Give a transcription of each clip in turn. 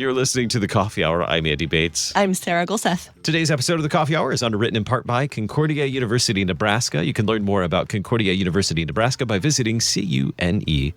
You're listening to The Coffee Hour. I'm Andy Bates. I'm Sarah Gulseth. Today's episode of The Coffee Hour is underwritten in part by Concordia University, Nebraska. You can learn more about Concordia University, Nebraska by visiting cune.edu.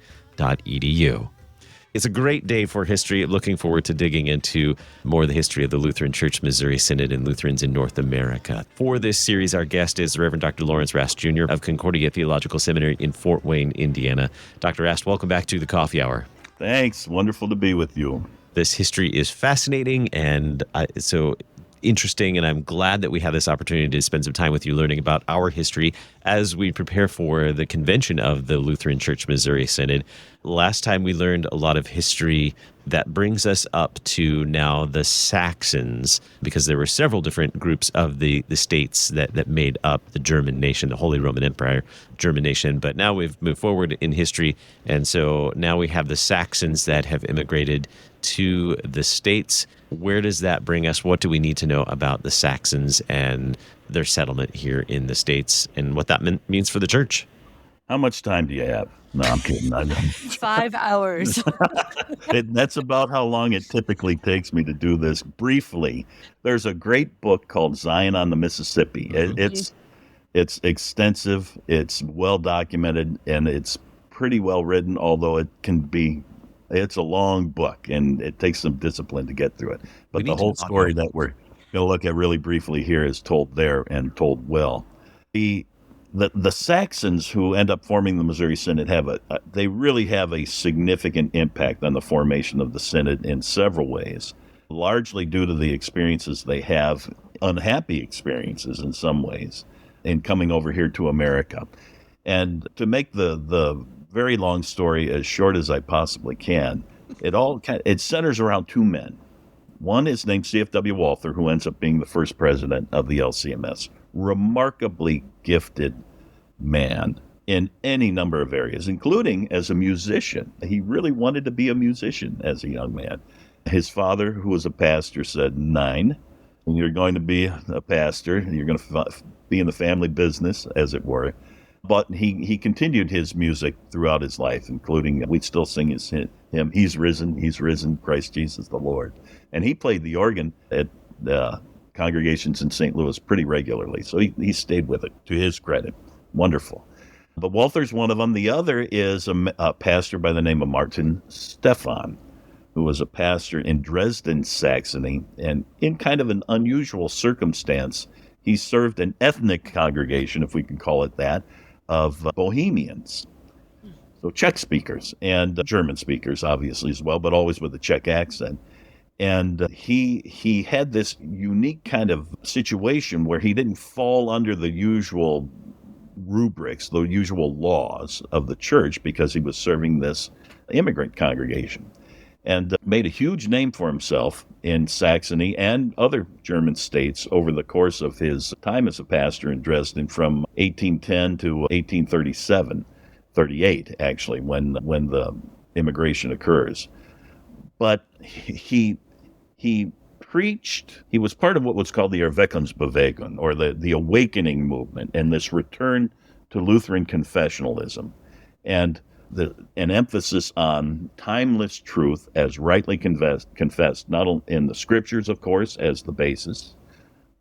It's a great day for history. Looking forward to digging into more of the history of the Lutheran Church Missouri Synod and Lutherans in North America. For this series, our guest is Reverend Dr. Lawrence Rast Jr. of Concordia Theological Seminary in Fort Wayne, Indiana. Dr. Rast, welcome back to The Coffee Hour. Thanks. Wonderful to be with you. This history is fascinating and so interesting, and I'm glad that we have this opportunity to spend some time with you learning about our history as we prepare for the convention of the Lutheran Church Missouri Synod. Last time we learned a lot of history that brings us up to now the Saxons, because there were several different groups of the states that made up the German nation, the Holy Roman Empire, German nation. But now we've moved forward in history, and so now we have the Saxons that have immigrated to the states. Where does that bring us? What do we need to know about the Saxons and their settlement here in the states and what that means for the church? How much time do you have? No, I'm kidding. 5 hours. That's about how long it typically takes me to do this. Briefly, there's a great book called Zion on the Mississippi. It's extensive, it's well documented, and it's pretty well written, although it's a long book, and it takes some discipline to get through it. But the whole story that we're going to look at really briefly here is told there and told well. The Saxons who end up forming the Missouri Synod they really have a significant impact on the formation of the Synod in several ways, largely due to the experiences they have, unhappy experiences in some ways, in coming over here to America. And to make the very long story as short as I possibly can, it centers around two men. One is named C.F.W. Walther, who ends up being the first president of the LCMS. Remarkably gifted man in any number of areas, including as a musician. He really wanted to be a musician as a young man. His father, who was a pastor, said, "9, and you're going to be a pastor, and you're going to be in the family business, as it were." But he continued his music throughout his life, including, we still sing his hymn, He's risen, Christ Jesus the Lord. And he played the organ at congregations in St. Louis pretty regularly, so he stayed with it, to his credit. Wonderful. But Walther's one of them. The other is a pastor by the name of Martin Stephan, who was a pastor in Dresden, Saxony, and in kind of an unusual circumstance, he served an ethnic congregation, if we can call it that, of Bohemians, so Czech speakers and German speakers, obviously, as well, but always with a Czech accent. And he had this unique kind of situation where he didn't fall under the usual rubrics, the usual laws of the church, because he was serving this immigrant congregation, and made a huge name for himself in Saxony and other German states over the course of his time as a pastor in Dresden from 1810 to 1837, 38 actually, when the immigration occurs. But he preached, he was part of what was called the Erweckungsbewegung, or the awakening movement, and this return to Lutheran confessionalism, and an emphasis on timeless truth as rightly confessed, not only in the scriptures, of course, as the basis,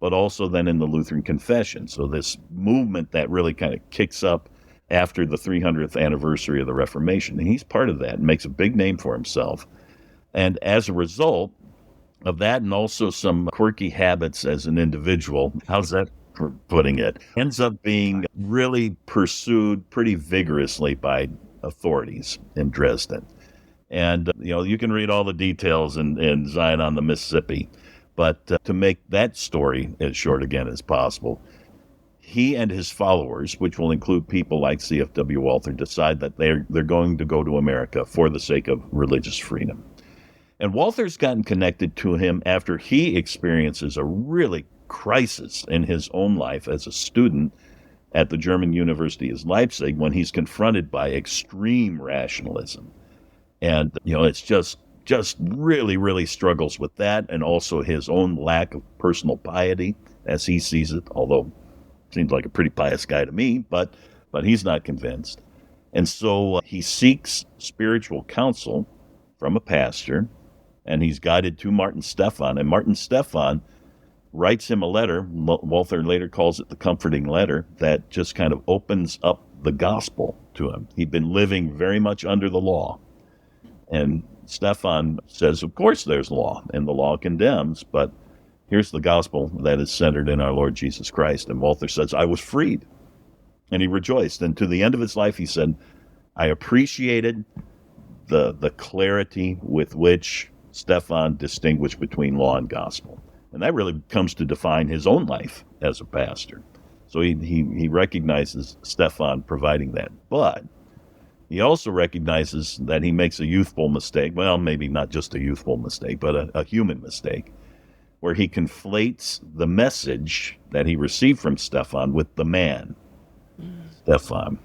but also then in the Lutheran confession. So this movement that really kind of kicks up after the 300th anniversary of the Reformation, and he's part of that and makes a big name for himself. And as a result of that, and also some quirky habits as an individual, how's that for putting it, ends up being really pursued pretty vigorously by authorities in Dresden. And, you can read all the details in Zion on the Mississippi, but to make that story as short again as possible, he and his followers, which will include people like C.F.W. Walther, decide that they're going to go to America for the sake of religious freedom. And Walther's gotten connected to him after he experiences a really crisis in his own life as a student at the German University of Leipzig, when he's confronted by extreme rationalism. And, it's just really, really struggles with that, and also his own lack of personal piety as he sees it, although seems like a pretty pious guy to me, but he's not convinced. And so he seeks spiritual counsel from a pastor and he's guided to Martin Stephan. And Martin Stephan writes him a letter. Walther later calls it the comforting letter, that just kind of opens up the gospel to him. He'd been living very much under the law. And Stephan says, of course there's law, and the law condemns, but here's the gospel that is centered in our Lord Jesus Christ. And Walther says, I was freed. And he rejoiced. And to the end of his life, he said, I appreciated the clarity with which Stephan distinguished between law and gospel. And that really comes to define his own life as a pastor. So he recognizes Stephan providing that. But he also recognizes that he makes a youthful mistake. Well, maybe not just a youthful mistake, but a human mistake, where he conflates the message that he received from Stephan with the man, Stephan.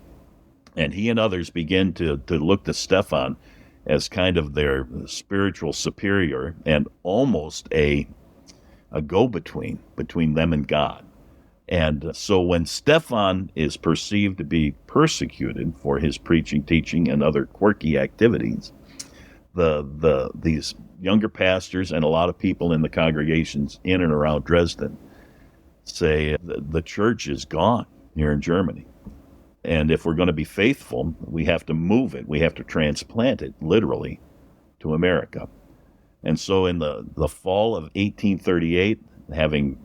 And he and others begin to look to Stephan as kind of their spiritual superior and almost a go-between between them and God. And so when Stephan is perceived to be persecuted for his preaching, teaching, and other quirky activities, these younger pastors and a lot of people in the congregations in and around Dresden say the church is gone here in Germany. And if we're going to be faithful, we have to move it. We have to transplant it, literally, to America. And so in the fall of 1838, having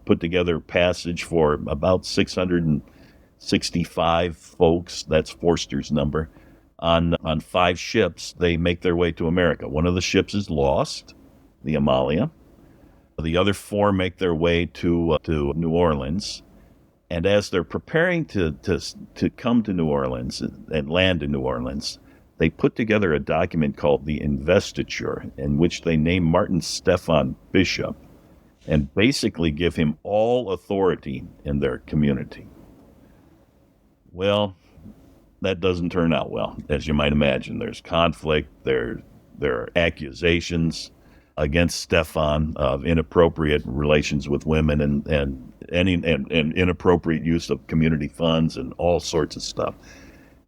put together a passage for about 665 folks, that's Forster's number, on 5 ships, they make their way to America. One of the ships is lost, the Amalia. The other 4 make their way to New Orleans. And as they're preparing to come to New Orleans and land in New Orleans, they put together a document called the Investiture, in which they name Martin Stephan bishop and basically give him all authority in their community. Well, that doesn't turn out well, as you might imagine. There's conflict, there are accusations against Stephan of inappropriate relations with women and inappropriate use of community funds and all sorts of stuff.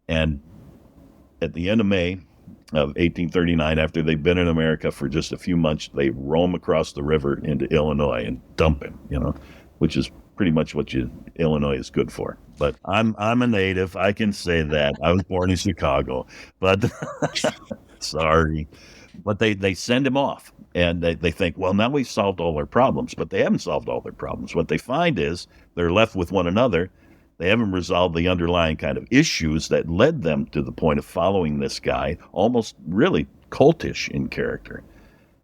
And at the end of May of 1839, after they've been in America for just a few months, they roam across the river into Illinois and dump him, which is pretty much what Illinois is good for. But I'm a native. I can say that. I was born in Chicago, but sorry. But they send him off. And they think, well, now we've solved all their problems. But they haven't solved all their problems. What they find is they're left with one another. They haven't resolved the underlying kind of issues that led them to the point of following this guy, almost really cultish in character.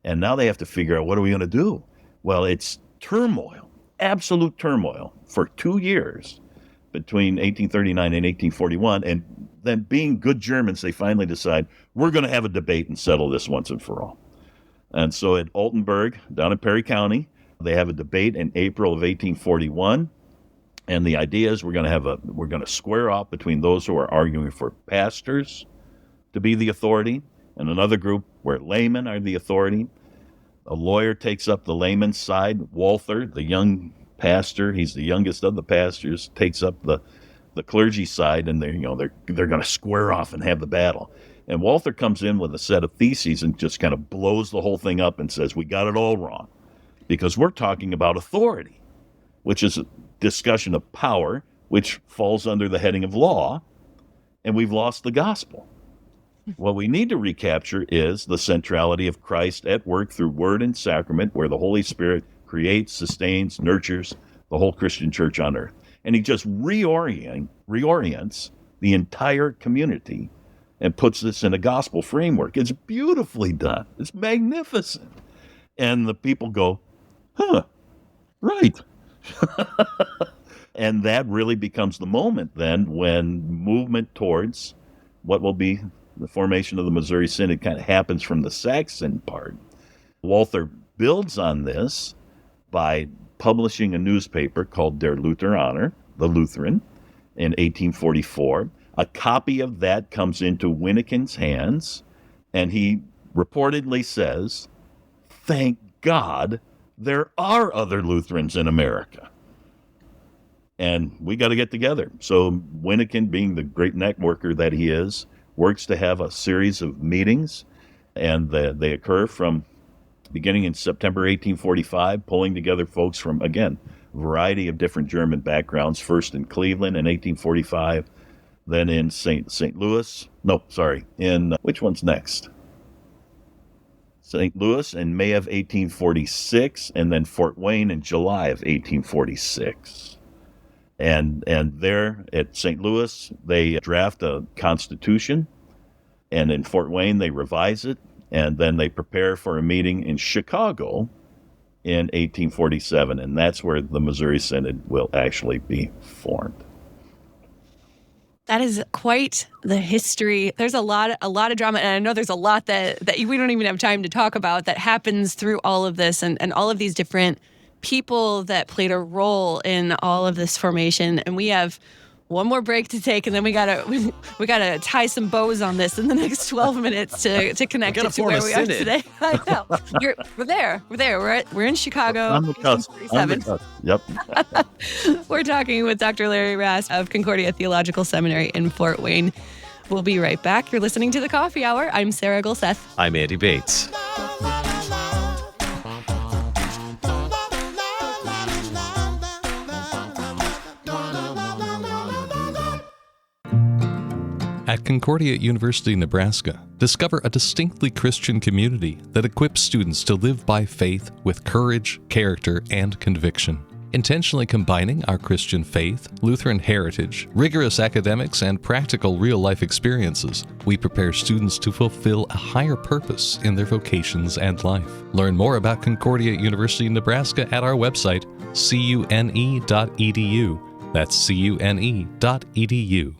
And now they have to figure out, what are we going to do? Well, it's turmoil, absolute turmoil for 2 years between 1839 and 1841. And then, being good Germans, they finally decide, we're going to have a debate and settle this once and for all. And so at Altenburg, down in Perry County, they have a debate in April of 1841. And the idea is we're going to square off between those who are arguing for pastors to be the authority and another group where laymen are the authority. A lawyer takes up the layman's side. Walther, the young pastor, he's the youngest of the pastors, takes up the clergy side, and they're going to square off and have the battle. And Walther comes in with a set of theses and just kind of blows the whole thing up and says, we got it all wrong, because we're talking about authority, which is a discussion of power, which falls under the heading of law, and we've lost the gospel. What we need to recapture is the centrality of Christ at work through word and sacrament, where the Holy Spirit creates, sustains, nurtures the whole Christian church on earth. And he just reorients the entire community and puts this in a gospel framework. It's beautifully done. It's magnificent. And the people go, right. And that really becomes the moment then when movement towards what will be the formation of the Missouri Synod kind of happens from the Saxon part. Walther builds on this by publishing a newspaper called Der Lutheraner, the Lutheran, in 1844. A copy of that comes into Winnekin's hands, and he reportedly says, thank God there are other Lutherans in America. And we got to get together. So Winnekin, being the great networker that he is, works to have a series of meetings, and they occur from beginning in September 1845, pulling together folks from, again, a variety of different German backgrounds, first in Cleveland in 1845, then in St. Louis. No, sorry, in, which one's next? St. Louis in May of 1846, and then Fort Wayne in July of 1846. And there at St. Louis, they draft a constitution, and in Fort Wayne, they revise it, and then they prepare for a meeting in Chicago in 1847, and that's where the Missouri Synod will actually be formed. That is quite the history. There's a lot of drama, and I know there's a lot that we don't even have time to talk about that happens through all of this and all of these different people that played a role in all of this formation. And we have one more break to take, and then we gotta tie some bows on this in the next 12 minutes to connect it to where we are today. I know. We're there. We're in Chicago. On the cusp. Yep. We're talking with Dr. Larry Rast of Concordia Theological Seminary in Fort Wayne. We'll be right back. You're listening to The Coffee Hour. I'm Sarah Gulseth. I'm Andy Bates. At Concordia University, Nebraska, discover a distinctly Christian community that equips students to live by faith with courage, character, and conviction. Intentionally combining our Christian faith, Lutheran heritage, rigorous academics, and practical real-life experiences, we prepare students to fulfill a higher purpose in their vocations and life. Learn more about Concordia University, Nebraska at our website, cune.edu. That's cune.edu.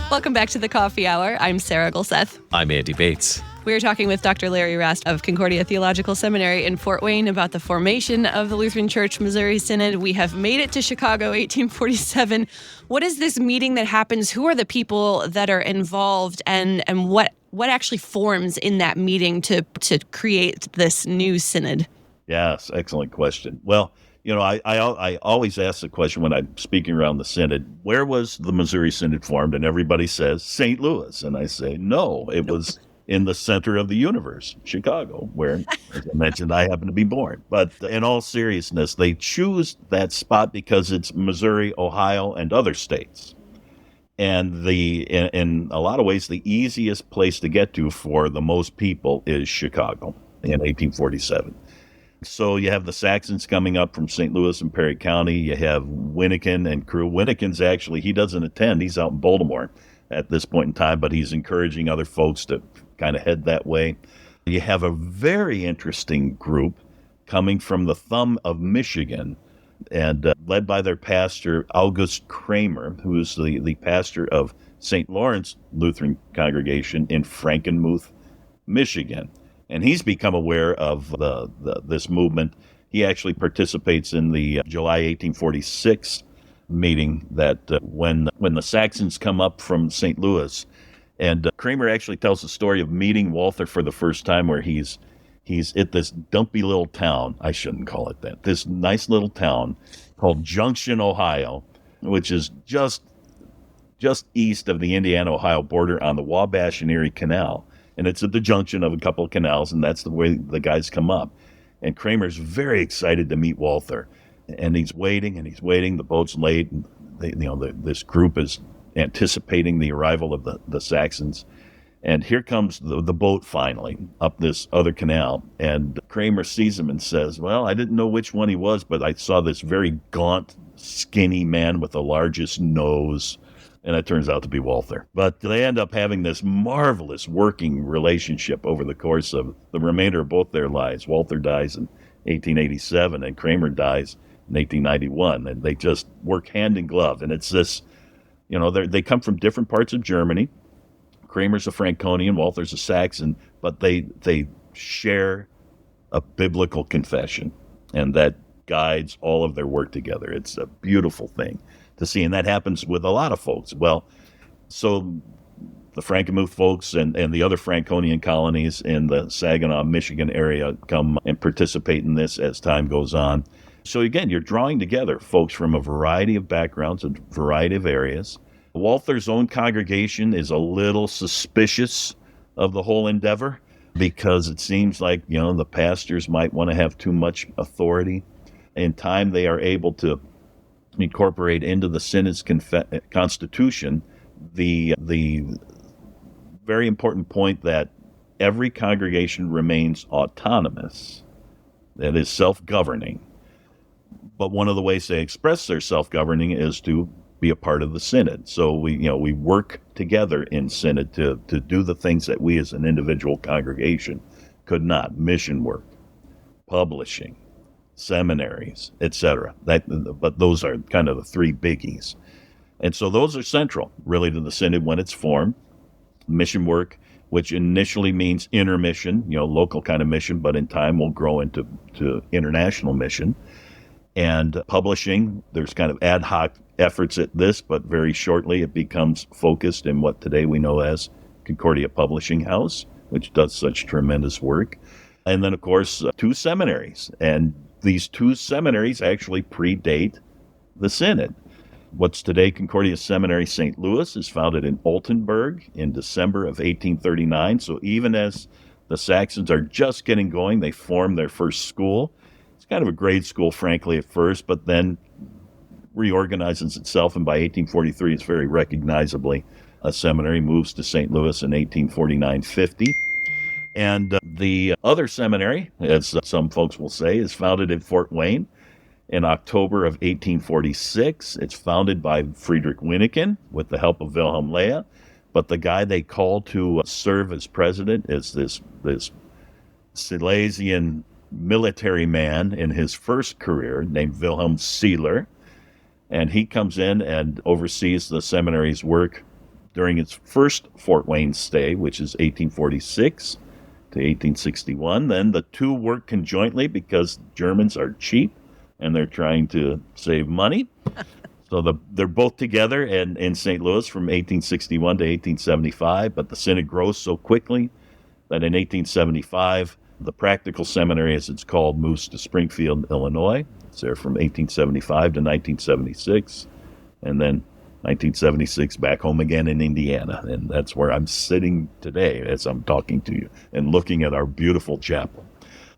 Welcome back to The Coffee Hour. I'm Sarah Gulseth. I'm Andy Bates. We are talking with Dr. Larry Rast of Concordia Theological Seminary in Fort Wayne about the formation of the Lutheran Church Missouri Synod. We have made it to Chicago, 1847. What is this meeting that happens? Who are the people that are involved, and what actually forms in that meeting to create this new synod? Yes, excellent question. Well, I always ask the question when I'm speaking around the synod, where was the Missouri Synod formed? And everybody says St. Louis. And I say, no, it was in the center of the universe, Chicago, where, as I mentioned, I happen to be born. But in all seriousness, they choose that spot because it's Missouri, Ohio, and other states. And in a lot of ways, the easiest place to get to for the most people is Chicago in 1847. So you have the Saxons coming up from St. Louis and Perry County. You have Winnikin and crew. Winnikin's actually, he doesn't attend. He's out in Baltimore at this point in time, but he's encouraging other folks to kind of head that way. You have a very interesting group coming from the thumb of Michigan and led by their pastor, August Kramer, who is the pastor of St. Lawrence Lutheran Congregation in Frankenmuth, Michigan. And he's become aware of this movement. He actually participates in the July 1846 meeting that when the Saxons come up from St. Louis. And Kramer actually tells the story of meeting Walther for the first time, where he's at this dumpy little town. I shouldn't call it that. This nice little town called Junction, Ohio, which is just east of the Indiana-Ohio border on the Wabash and Erie Canal. And it's at the junction of a couple of canals, and that's the way the guys come up. And Kramer's very excited to meet Walther. And he's waiting, the boat's late, and this group is anticipating the arrival of the Saxons. And here comes the boat finally up this other canal. And Kramer sees him and says, well, I didn't know which one he was, but I saw this very gaunt, skinny man with the largest nose. And it turns out to be Walther. But they end up having this marvelous working relationship over the course of the remainder of both their lives. Walther dies in 1887 and Kramer dies in 1891. And they just work hand in glove. And it's this, they come from different parts of Germany. Kramer's a Franconian, Walther's a Saxon, but they share a biblical confession. And that guides all of their work together. It's a beautiful thing to see, and that happens with a lot of folks. Well, so the Frankenmuth folks and the other Franconian colonies in the Saginaw, Michigan area come and participate in this as time goes on. So again, you're drawing together folks from a variety of backgrounds and variety of areas. Walther's own congregation is a little suspicious of the whole endeavor because it seems like, the pastors might want to have too much authority. In time, they are able to incorporate into the Synod's constitution the very important point that every congregation remains autonomous, that is self-governing. But one of the ways they express their self-governing is to be a part of the Synod. So we work together in Synod to do the things that we as an individual congregation could not: mission work, publishing, seminaries, etc. But those are kind of the three biggies. And so those are central, really, to the Synod when it's formed. Mission work, which initially means intermission, local kind of mission, but in time will grow into international mission. And publishing, there's kind of ad hoc efforts at this, but very shortly it becomes focused in what today we know as Concordia Publishing House, which does such tremendous work. And then, of course, 2 seminaries. And these 2 seminaries actually predate the Synod. What's today Concordia Seminary St. Louis is founded in Oltenburg in December of 1839. So even as the Saxons are just getting going, they form their first school. It's kind of a grade school, frankly, at first, but then reorganizes itself, and by 1843 it's very recognizably a seminary, moves to St. Louis in 1849-50. And the other seminary, as some folks will say, is founded in Fort Wayne in October of 1846. It's founded by Friedrich Wyneken with the help of Wilhelm Leah, but the guy they call to serve as president is this Silesian military man in his first career named Wilhelm Seeler. And he comes in and oversees the seminary's work during its first Fort Wayne stay, which is 1846 to 1861. Then the 2 work conjointly because Germans are cheap and they're trying to save money. So they're both together in St. Louis from 1861 to 1875, but the Synod grows so quickly that in 1875, the practical seminary, as it's called, moves to Springfield, Illinois. It's there from 1875 to 1976, and then 1976 back home again in Indiana. And that's where I'm sitting today as I'm talking to you and looking at our beautiful chapel.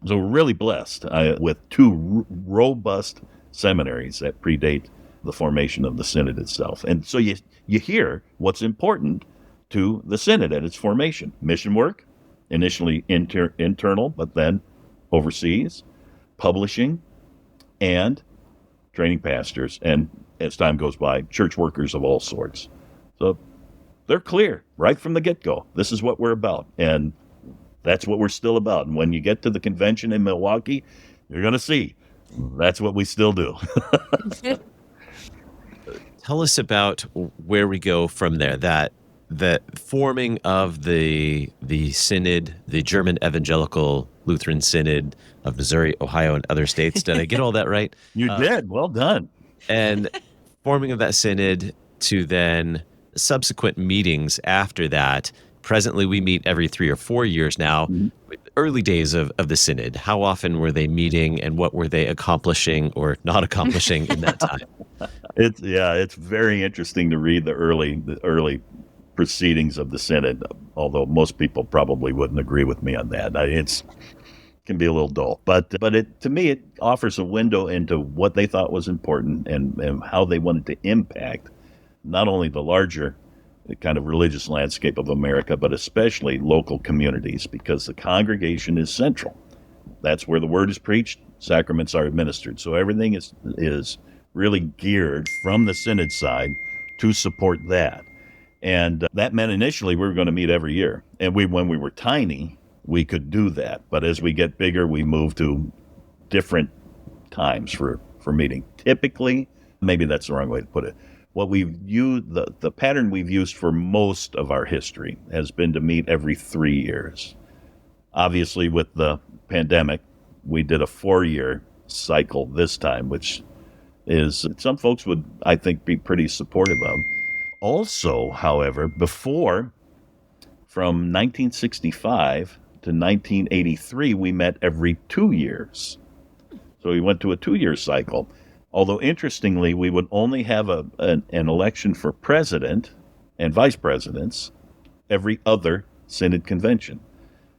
So we're really blessed with 2 robust seminaries that predate the formation of the Synod itself. And so you hear what's important to the Synod at its formation: mission work, initially internal, but then overseas, publishing, and training pastors, and as time goes by, church workers of all sorts. So they're clear right from the get-go. This is what we're about, and that's what we're still about. And when you get to the convention in Milwaukee, you're going to see that's what we still do. Tell us about where we go from there. That the forming of the Synod, the German Evangelical Lutheran Synod of Missouri, Ohio, and other states. Did I get all that right? You did. Well done. And forming of that Synod to then subsequent meetings after that. Presently, we meet every 3 or 4 years now. Mm-hmm. Early days of the Synod, how often were they meeting and what were they accomplishing or not accomplishing in that time? It's very interesting to read the early proceedings of the Synod, although most people probably wouldn't agree with me on that. It can be a little dull, but to me it offers a window into what they thought was important and how they wanted to impact not only the larger kind of religious landscape of America, but especially local communities, because the congregation is central. That's where the word is preached, sacraments are administered. So everything is really geared from the Synod side to support that. And that meant initially we were going to meet every year. And when we were tiny, we could do that. But as we get bigger, we move to different times for meeting. Typically, maybe that's the wrong way to put it. What we've used, the pattern we've used for most of our history has been to meet every 3 years. Obviously, with the pandemic, we did a 4-year cycle this time, which is some folks would, I think, be pretty supportive of. Also, however, before, from 1965 to 1983, we met every 2 years. So we went to a 2-year cycle. Although, interestingly, we would only have an election for president and vice presidents every other synod convention.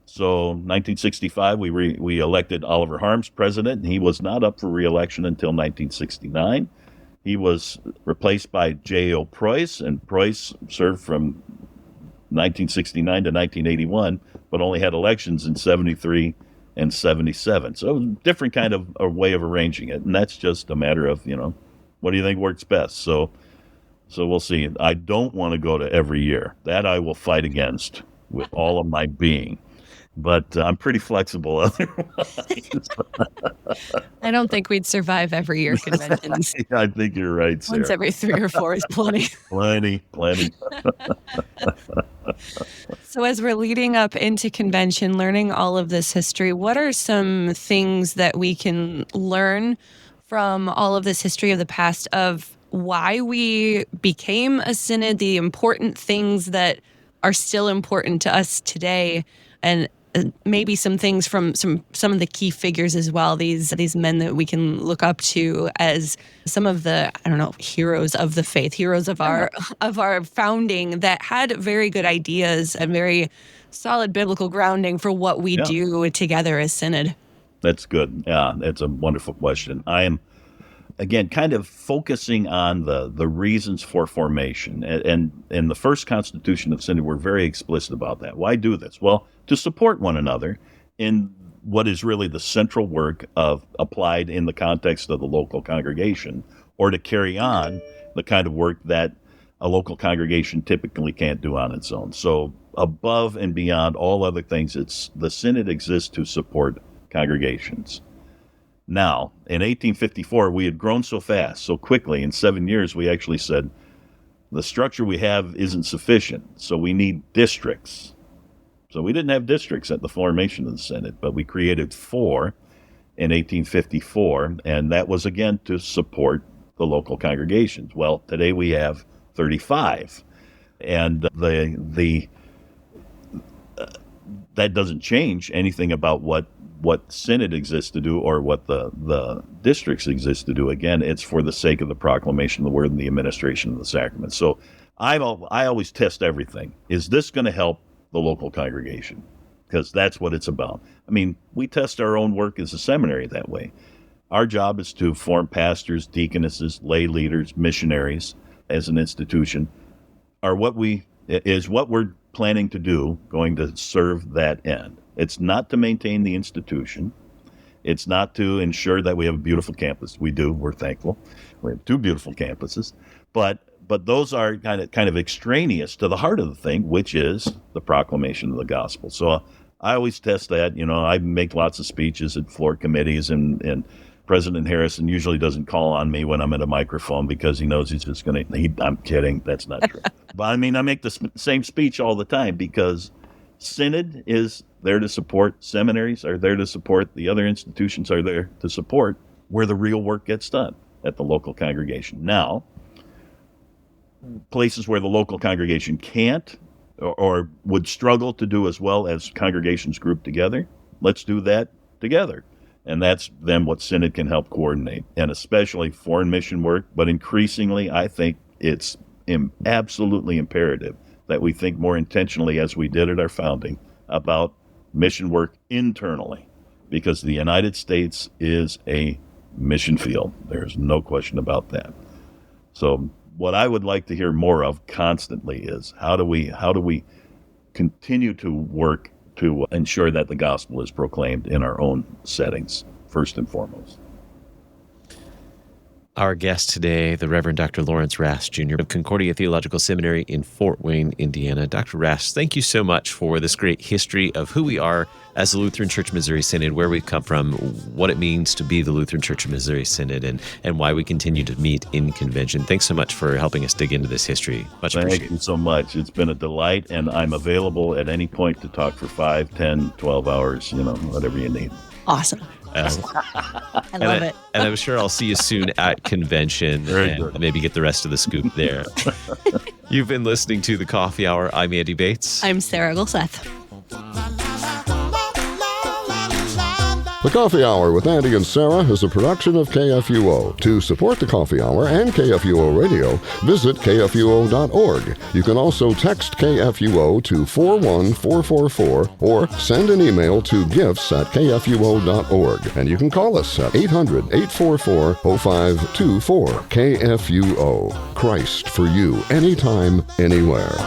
So 1965, we elected Oliver Harms president, and he was not up for re-election until 1969. He was replaced by J.O. Preuss, and Preuss served from 1969 to 1981, but only had elections in 73 and 77. So different kind of a way of arranging it. And that's just a matter of, what do you think works best? So we'll see. I don't want to go to every year. That I will fight against with all of my being. But I'm pretty flexible otherwise. I don't think we'd survive every year conventions. I think you're right, Sarah. Once every 3 or 4 is plenty. Plenty. So as we're leading up into convention, learning all of this history, what are some things that we can learn from all of this history of the past of why we became a synod, the important things that are still important to us today, and maybe some things from some of the key figures as well, these men that we can look up to as some of the, heroes of the faith, heroes of our founding that had very good ideas and very solid biblical grounding for what we do together as synod. That's good. Yeah, that's a wonderful question. I am, again, kind of focusing on the reasons for formation. And in the first constitution of synod, we're very explicit about that. Why do this? Well, to support one another in what is really the central work of applied in the context of the local congregation, or to carry on the kind of work that a local congregation typically can't do on its own. So above and beyond all other things, the synod exists to support congregations. Now, in 1854, we had grown so fast, so quickly. In 7 years, we actually said, the structure we have isn't sufficient, so we need districts. So we didn't have districts at the formation of the synod, but we created 4 in 1854, and that was, again, to support the local congregations. Well, today we have 35, and that doesn't change anything about what synod exists to do or what the districts exist to do. Again, it's for the sake of the proclamation of the word and the administration of the sacrament. So I always test everything. Is this going to help the local congregation? Because that's what it's about. I mean, we test our own work as a seminary that way. Our job is to form pastors, deaconesses, lay leaders, missionaries as an institution. What we're planning to do going to serve that end. It's not to maintain the institution. It's not to ensure that we have a beautiful campus. We do. We're thankful. We have 2 beautiful campuses. But those are kind of extraneous to the heart of the thing, which is the proclamation of the gospel. So I always test that. I make lots of speeches at floor committees, and President Harrison usually doesn't call on me when I'm at a microphone because he knows he's just going to, I'm kidding. That's not true. But I make the same speech all the time because synod is there to support, seminaries are there to support, the other institutions are there to support where the real work gets done at the local congregation. Now, places where the local congregation can't or would struggle to do as well as congregations grouped together, let's do that together. And that's then what synod can help coordinate, and especially foreign mission work. But increasingly, I think it's absolutely imperative that we think more intentionally, as we did at our founding, about mission work internally, because the United States is a mission field. There's no question about that. So what I would like to hear more of constantly is how do we continue to work to ensure that the gospel is proclaimed in our own settings, first and foremost. Our guest today, the Reverend Dr. Lawrence Rast, Jr. of Concordia Theological Seminary in Fort Wayne, Indiana. Dr. Rast, thank you so much for this great history of who we are as the Lutheran Church of Missouri Synod, where we've come from, what it means to be the Lutheran Church of Missouri Synod, and why we continue to meet in convention. Thanks so much for helping us dig into this history. Much appreciated. Thank you so much. It's been a delight, and I'm available at any point to talk for 5, 10, 12 hours, whatever you need. Awesome. I love it. And I'm sure I'll see you soon at convention. Very and good. Maybe get the rest of the scoop there. You've been listening to The Coffee Hour. I'm Andy Bates. I'm Sarah Gulseth. The Coffee Hour with Andy and Sarah is a production of KFUO. To support the Coffee Hour and KFUO Radio, visit kfuo.org. You can also text KFUO to 41444 or send an email to gifts@kfuo.org. And you can call us at 800-844-0524. KFUO. Christ for you, anytime, anywhere.